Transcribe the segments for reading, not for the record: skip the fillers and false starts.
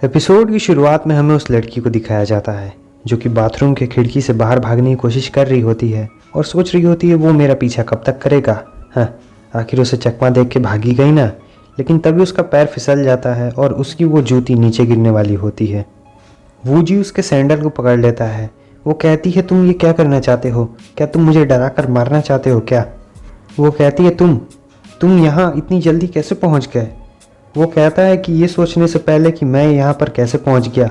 Episode की शुरुआत में हमें उस लड़की को दिखाया जाता है जो कि बाथरूम के खिड़की से बाहर भागने की कोशिश कर रही होती है और सोच रही होती है वो मेरा पीछा कब तक करेगा। हाँ, आखिर उसे चकमा देख के भागी गई ना। लेकिन तभी उसका पैर फिसल जाता है और उसकी वो जूती नीचे गिरने वाली होती है। वूजी उसके सैंडल को पकड़ लेता है। वो कहती है तुम ये क्या करना चाहते हो? क्या तुम मुझे डरा कर मारना चाहते हो क्या? वो कहती है तुम यहाँ इतनी जल्दी कैसे पहुँच गए? वो कहता है कि ये सोचने से पहले कि मैं यहाँ पर कैसे पहुँच गया,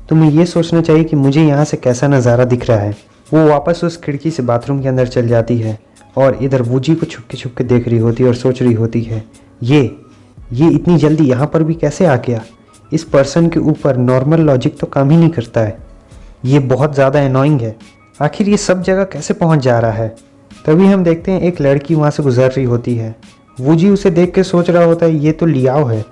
तुम्हें ये सोचना चाहिए कि मुझे यहाँ से कैसा नज़ारा दिख रहा है। वो वापस उस खिड़की से बाथरूम के अंदर चल जाती है और इधर वूजी को छुपके छुपके देख रही होती है और सोच रही होती है ये इतनी जल्दी यहाँ पर भी कैसे आ गया? इस पर्सन के ऊपर नॉर्मल लॉजिक तो काम ही नहीं करता है। ये बहुत ज़्यादा एनोइंग है। आखिर ये सब जगह कैसे पहुँच जा रहा है? तभी हम देखते हैं एक लड़की वहाँ से गुजर रही होती है। वूजी उसे देख के सोच रहा होता है ये तो लियाओ है।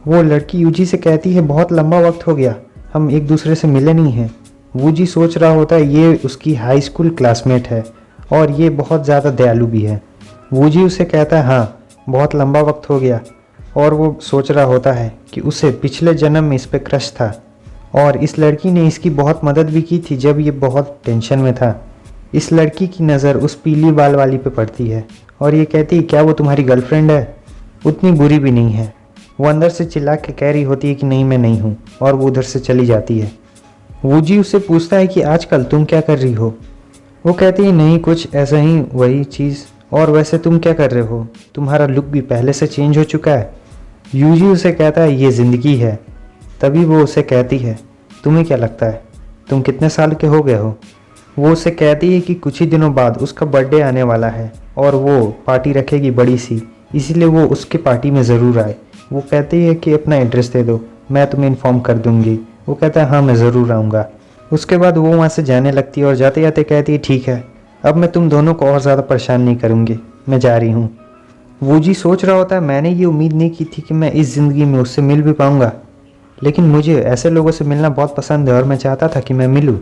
वो लड़की यूजी से कहती है बहुत लंबा वक्त हो गया, हम एक दूसरे से मिले नहीं हैं। वूजी सोच रहा होता है ये उसकी हाई स्कूल क्लासमेट है और ये बहुत ज़्यादा दयालु भी है। वूजी उसे कहता है हाँ, बहुत लंबा वक्त हो गया। और वो सोच रहा होता है कि उसे पिछले जन्म में इस पर क्रश था और इस लड़की ने इसकी बहुत मदद भी की थी जब ये बहुत टेंशन में था। इस लड़की की नज़र उस पीली बाल वाली पे पड़ती है और ये कहती है क्या वो तुम्हारी गर्लफ्रेंड है? उतनी बुरी भी नहीं है। वो अंदर से चिल्ला के कह रही होती है कि नहीं मैं नहीं हूँ और वो उधर से चली जाती है। वूजी उससे पूछता है कि आजकल तुम क्या कर रही हो? वो कहती है नहीं कुछ ऐसा ही, वही चीज़। और वैसे तुम क्या कर रहे हो? तुम्हारा लुक भी पहले से चेंज हो चुका है। यूजी उसे कहता है ये ज़िंदगी है। तभी वो उसे कहती है तुम्हें क्या लगता है तुम कितने साल के हो गए हो? वो उसे कहती है कि कुछ ही दिनों बाद उसका बर्थडे आने वाला है और वो पार्टी रखेगी बड़ी सी, इसीलिए वो उसके पार्टी में ज़रूर आए। वो कहती है कि अपना एड्रेस दे दो, मैं तुम्हें इन्फॉर्म कर दूंगी। वो कहता है हाँ मैं ज़रूर आऊँगा। उसके बाद वो वहाँ से जाने लगती है और जाते जाते कहती है ठीक है, अब मैं तुम दोनों को और ज़्यादा परेशान नहीं करूँगी, मैं जा रही हूँ। वूजी सोच रहा होता है मैंने ये उम्मीद नहीं की थी कि मैं इस ज़िंदगी में उससे मिल भी पाऊँगा, लेकिन मुझे ऐसे लोगों से मिलना बहुत पसंद है और मैं चाहता था कि मैं मिलूँ।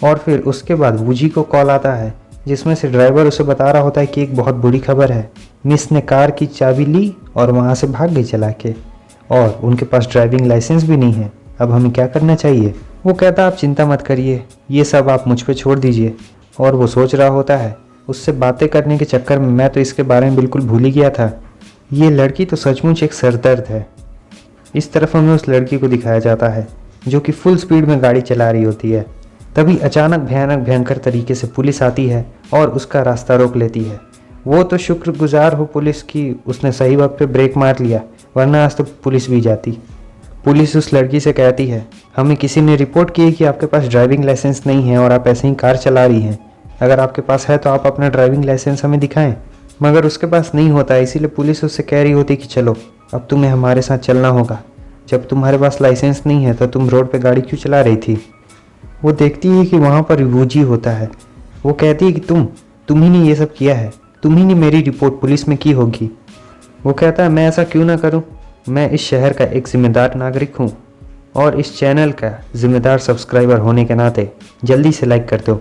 और फिर उसके बाद वूजी को कॉल आता है जिसमें से ड्राइवर उसे बता रहा होता है कि एक बहुत बुरी खबर है, मिस ने कार की चाबी ली और वहाँ से भाग गई चला के और उनके पास ड्राइविंग लाइसेंस भी नहीं है। अब हमें क्या करना चाहिए? वो कहता आप चिंता मत करिए, ये सब आप मुझ पे छोड़ दीजिए। और वो सोच रहा होता है उससे बातें करने के चक्कर में मैं तो इसके बारे में बिल्कुल भूल ही गया था। ये लड़की तो सचमुच एक सरदर्द है। इस तरफ हमें उस लड़की को दिखाया जाता है जो कि फुल स्पीड में गाड़ी चला रही होती है। तभी अचानक भयंकर तरीके से पुलिस आती है और उसका रास्ता रोक लेती है। वो तो शुक्रगुजार हो पुलिस की, उसने सही वक्त पे ब्रेक मार लिया, वरना आज तो पुलिस भी जाती। पुलिस उस लड़की से कहती है हमें किसी ने रिपोर्ट की है कि आपके पास ड्राइविंग लाइसेंस नहीं है और आप ऐसे ही कार चला रही हैं। अगर आपके पास है तो आप अपना ड्राइविंग लाइसेंस हमें दिखाएं। मगर उसके पास नहीं होता है, इसीलिए पुलिस उससे कह रही होती कि चलो अब तुम्हें हमारे साथ चलना होगा। जब तुम्हारे पास लाइसेंस नहीं है तो तुम रोड पर गाड़ी क्यों चला रही थी? वो देखती है कि वहाँ पर वूजी होता है। वो कहती है कि तुम ही ने ये सब किया है, तुम ही ने मेरी रिपोर्ट पुलिस में की होगी। वो कहता है मैं ऐसा क्यों ना करूं, मैं इस शहर का एक जिम्मेदार नागरिक हूं और इस चैनल का जिम्मेदार सब्सक्राइबर होने के नाते जल्दी से लाइक कर दो।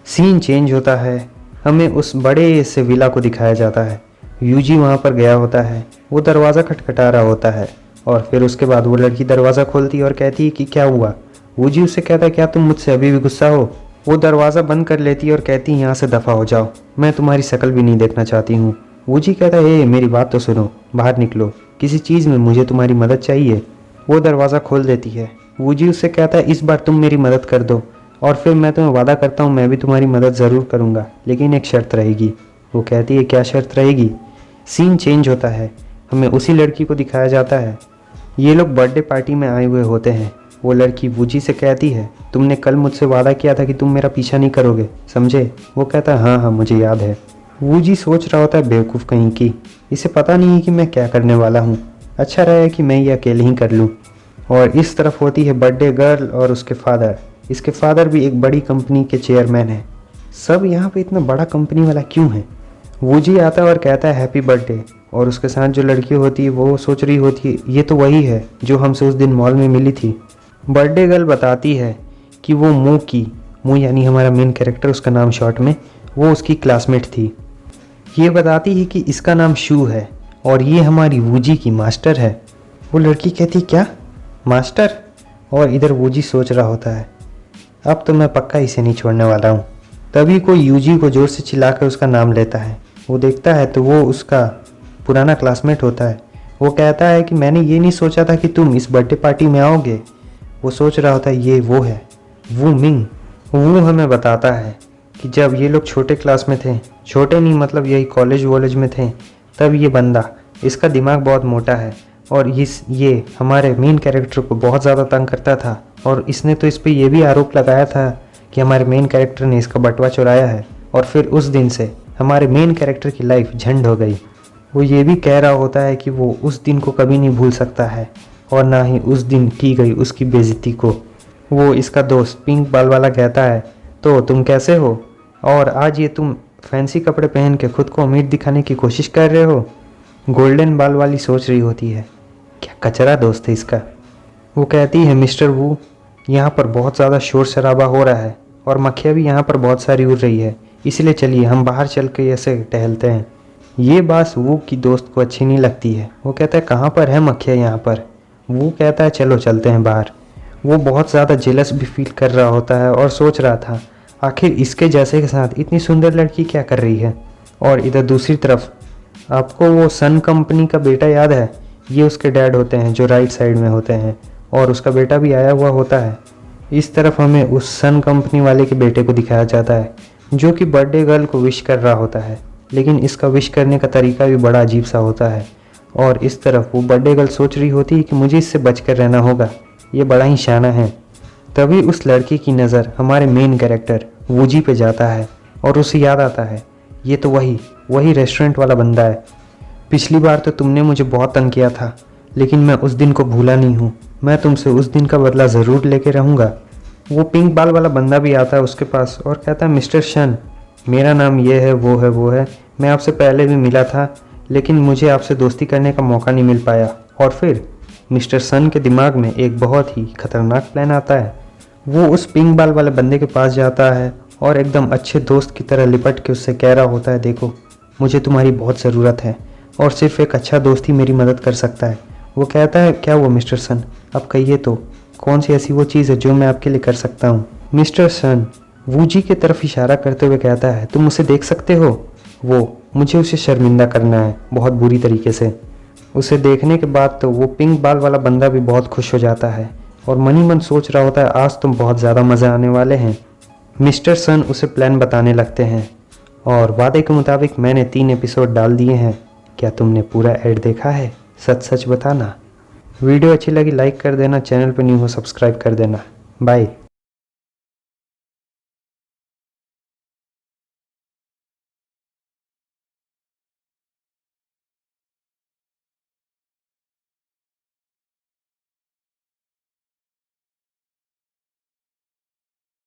सीन चेंज होता है, हमें उस बड़े से विला को दिखाया जाता है। यूजी वहाँ पर गया होता है, वो दरवाज़ा खटखटा रहा होता है और फिर उसके बाद वो लड़की दरवाज़ा खोलती है और कहती है कि क्या हुआ? वूजी उससे कहता है क्या तुम मुझसे अभी भी गुस्सा हो? वो दरवाज़ा बंद कर लेती है और कहती है यहाँ से दफ़ा हो जाओ, मैं तुम्हारी शक्ल भी नहीं देखना चाहती हूँ। वूजी कहता है मेरी बात तो सुनो, बाहर निकलो, किसी चीज़ में मुझे तुम्हारी मदद चाहिए। वो दरवाज़ा खोल देती है। वूजी उससे कहता है इस बार तुम मेरी मदद कर दो और फिर मैं तुम्हें वादा करता हूँ मैं भी तुम्हारी मदद ज़रूर करूँगा, लेकिन एक शर्त रहेगी। वो कहती है क्या शर्त रहेगी? सीन चेंज होता है, हमें उसी लड़की को दिखाया जाता है। ये लोग बर्थडे पार्टी में आए हुए होते हैं। वो लड़की वूजी से कहती है तुमने कल मुझसे वादा किया था कि तुम मेरा पीछा नहीं करोगे, समझे? वो कहता है हाँ मुझे याद है। वूजी सोच रहा होता है बेवकूफ़ कहीं की, इसे पता नहीं है कि मैं क्या करने वाला हूँ, अच्छा रहेगा कि मैं ये अकेले ही कर लूँ। और इस तरफ होती है बर्थडे गर्ल और उसके फादर। इसके फादर भी एक बड़ी कंपनी के चेयरमैन हैं। सब यहाँ पे इतना बड़ा कंपनी वाला क्यों है? वूजी आता है और कहता है हैप्पी बर्थडे और उसके साथ जो लड़की होती है वो सोच रही होती है ये तो वही है जो हमसे उस दिन मॉल में मिली थी। बर्थडे गर्ल बताती है कि वो मू यानी हमारा मेन कैरेक्टर, उसका नाम शॉर्ट में, वो उसकी क्लासमेट थी। ये बताती है कि इसका नाम शू है और ये हमारी वूजी की मास्टर है। वो लड़की कहती क्या मास्टर? और इधर वूजी सोच रहा होता है अब तो मैं पक्का इसे नहीं छोड़ने वाला हूँ। तभी कोई यूजी को ज़ोर से चिल्लाकर उसका नाम लेता है। वो देखता है तो वो उसका पुराना क्लासमेट होता है। वो कहता है कि मैंने ये नहीं सोचा था कि तुम इस बर्थडे पार्टी में आओगे। वो सोच रहा होता है ये वो है वू मिंग। वो हमें बताता है कि जब ये लोग छोटे क्लास में थे, छोटे नहीं मतलब यही कॉलेज वॉलेज में थे, तब ये बंदा, इसका दिमाग बहुत मोटा है और ये हमारे मेन कैरेक्टर को बहुत ज़्यादा तंग करता था और इसने तो इस पर यह भी आरोप लगाया था कि हमारे मेन कैरेक्टर ने इसका बटुआ चुराया है। और फिर उस दिन से हमारे मेन कैरेक्टर की लाइफ झंड हो गई। वो ये भी कह रहा होता है कि वो उस दिन को कभी नहीं भूल सकता है और ना ही उस दिन की गई उसकी बेइज्जती को। वो इसका दोस्त पिंक बाल वाला कहता है तो तुम कैसे हो और आज ये तुम फैंसी कपड़े पहन के खुद को अमीर दिखाने की कोशिश कर रहे हो। गोल्डन बाल वाली सोच रही होती है क्या कचरा दोस्त है इसका। वो कहती है मिस्टर वू यहाँ पर बहुत ज़्यादा शोर शराबा हो रहा है और मक्खियाँ भी यहाँ पर बहुत सारी उड़ रही है, इसलिए चलिए हम बाहर चल के ऐसे टहलते हैं। ये बात वू की दोस्त को अच्छी नहीं लगती है। वो कहता है कहाँ पर है मक्खियाँ यहाँ पर। वो कहता है चलो चलते हैं बाहर। वो बहुत ज़्यादा जेलस भी फील कर रहा होता है और सोच रहा था आखिर इसके जैसे के साथ इतनी सुंदर लड़की क्या कर रही है। और इधर दूसरी तरफ आपको वो सन कंपनी का बेटा याद है, ये उसके डैड होते हैं जो राइट साइड में होते हैं और उसका बेटा भी आया हुआ होता है। इस तरफ हमें उस सन कंपनी वाले के बेटे को दिखाया जाता है जो कि बर्थडे गर्ल को विश कर रहा होता है, लेकिन इसका विश करने का तरीका भी बड़ा अजीब सा होता है। और इस तरफ वो बर्थडे गर्ल सोच रही होती है कि मुझे इससे बचकर रहना होगा, ये बड़ा ही शाना है। तभी उस लड़की की नज़र हमारे मेन कैरेक्टर वूजी पे जाता है और उसे याद आता है ये तो वही रेस्टोरेंट वाला बंदा है। पिछली बार तो तुमने मुझे बहुत तंग किया था, लेकिन मैं उस दिन को भूला नहीं हूँ। मैं तुमसे उस दिन का बदला ज़रूर लेके रहूँगा। वो पिंक बाल वाला बंदा भी आता है उसके पास और कहता है मिस्टर शन, मेरा नाम ये है वो है, मैं आपसे पहले भी मिला था लेकिन मुझे आपसे दोस्ती करने का मौका नहीं मिल पाया। और फिर मिस्टर सन के दिमाग में एक बहुत ही खतरनाक प्लान आता है। वो उस पिंक बाल वाले बंदे के पास जाता है और एकदम अच्छे दोस्त की तरह लिपट के उससे कह रहा होता है देखो मुझे तुम्हारी बहुत ज़रूरत है और सिर्फ एक अच्छा दोस्त ही मेरी मदद कर सकता है। वो कहता है क्या वो मिस्टर सन, अब कहिए तो कौन सी ऐसी वो चीज़ है जो मैं आपके लिए कर सकता हूँ। मिस्टर सन वूजी की तरफ इशारा करते हुए कहता है तुम उसे देख सकते हो। वो मुझे उसे शर्मिंदा करना है बहुत बुरी तरीके से। उसे देखने के बाद तो वो पिंक बाल वाला बंदा भी बहुत खुश हो जाता है और मन ही मन सोच रहा होता है आज तुम बहुत ज़्यादा मज़ा आने वाले हैं। मिस्टर सन उसे प्लान बताने लगते हैं और वादे के मुताबिक मैंने 3 एपिसोड डाल दिए हैं। क्या तुमने पूरा ऐड देखा है? सच सच बताना। वीडियो अच्छी लगी लाइक कर देना, चैनल पर न्यू हो सब्सक्राइब कर देना। बाय।